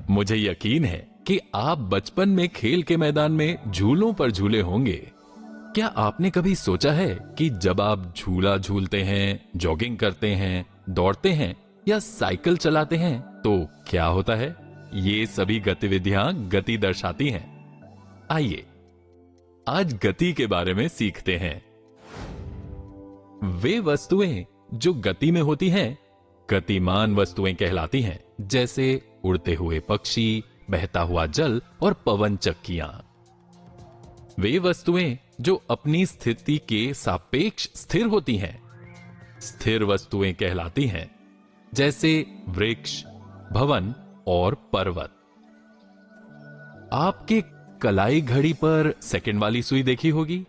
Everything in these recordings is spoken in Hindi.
मुझे यकीन है कि आप बचपन में खेल के मैदान में झूलों पर झूले होंगे। क्या आपने कभी सोचा है कि जब आप झूला झूलते हैं, जॉगिंग करते हैं, दौड़ते हैं या साइकिल चलाते हैं तो क्या होता है? ये सभी गतिविधियां गति दर्शाती हैं। आइए आज गति के बारे में सीखते हैं। वे वस्तुएं जो गति में होती हैं गतिमान वस्तुएं कहलाती हैं, जैसे उड़ते हुए पक्षी, बहता हुआ जल और पवन चक्कियां। वे वस्तुएं जो अपनी स्थिति के सापेक्ष स्थिर होती हैं स्थिर वस्तुएं कहलाती हैं, जैसे वृक्ष, भवन और पर्वत। आपके कलाई घड़ी पर सेकंड वाली सुई देखी होगी,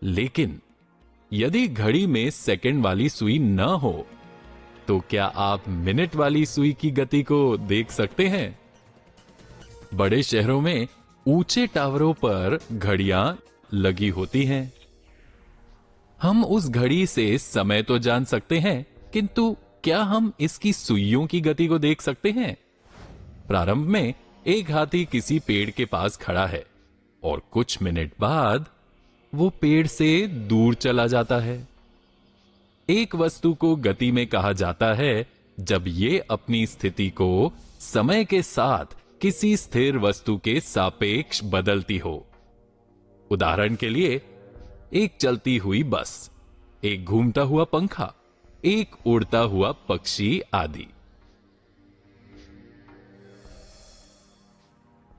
लेकिन यदि घड़ी में सेकंड वाली सुई न हो तो क्या आप मिनट वाली सुई की गति को देख सकते हैं? बड़े शहरों में ऊंचे टावरों पर घड़ियां लगी होती हैं। हम उस घड़ी से समय तो जान सकते हैं, किंतु क्या हम इसकी सुइयों की गति को देख सकते हैं? प्रारंभ में एक हाथी किसी पेड़ के पास खड़ा है और कुछ मिनट बाद वो पेड़ से दूर चला जाता है। एक वस्तु को गति में कहा जाता है जब ये अपनी स्थिति को समय के साथ किसी स्थिर वस्तु के सापेक्ष बदलती हो। उदाहरण के लिए, एक चलती हुई बस, एक घूमता हुआ पंखा, एक उड़ता हुआ पक्षी आदि।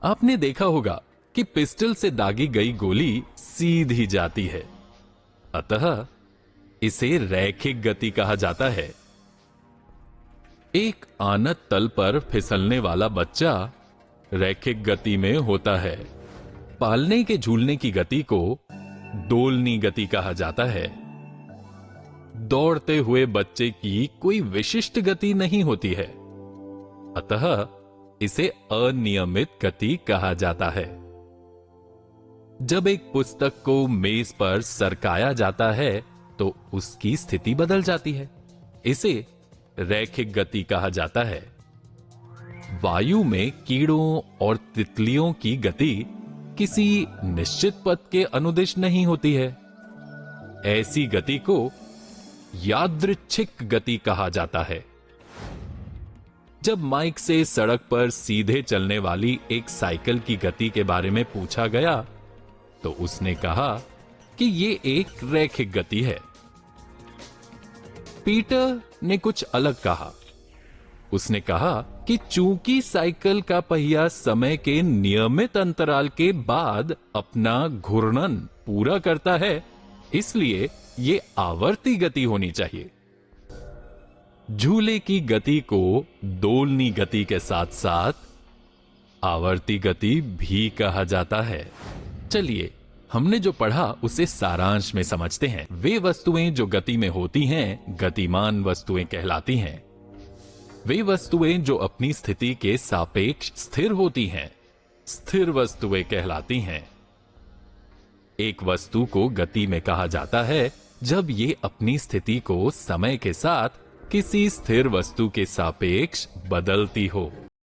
आपने देखा होगा कि पिस्टल से दागी गई गोली सीधी जाती है, अतः इसे रैखिक गति कहा जाता है। एक आनत तल पर फिसलने वाला बच्चा रैखिक गति में होता है। पालने के झूलने की गति को दोलनी गति कहा जाता है। दौड़ते हुए बच्चे की कोई विशिष्ट गति नहीं होती है, अतः इसे अनियमित गति कहा जाता है। जब एक पुस्तक को मेज पर सरकाया जाता है तो उसकी स्थिति बदल जाती है, इसे रैखिक गति कहा जाता है। वायु में कीड़ों और तितलियों की गति किसी निश्चित पथ के अनुदिश नहीं होती है। ऐसी गति को यादृच्छिक गति कहा जाता है। जब माइक से सड़क पर सीधे चलने वाली एक साइकिल की गति के बारे में पूछा गया तो उसने कहा कि यह एक रैखिक गति है। पीटर ने कुछ अलग कहा। उसने कहा कि चूंकि साइकिल का पहिया समय के नियमित अंतराल के बाद अपना घूर्णन पूरा करता है, इसलिए यह आवर्ती गति होनी चाहिए। झूले की गति को दोलनी गति के साथ साथ आवर्ती गति भी कहा जाता है। चलिए हमने जो पढ़ा उसे सारांश में समझते हैं। वे वस्तुएं जो गति में होती हैं गतिमान वस्तुएं कहलाती हैं। वे वस्तुएं जो अपनी स्थिति के सापेक्ष स्थिर होती हैं स्थिर वस्तुएं कहलाती हैं। एक वस्तु को गति में कहा जाता है जब ये अपनी स्थिति को समय के साथ किसी स्थिर वस्तु के सापेक्ष बदलती हो।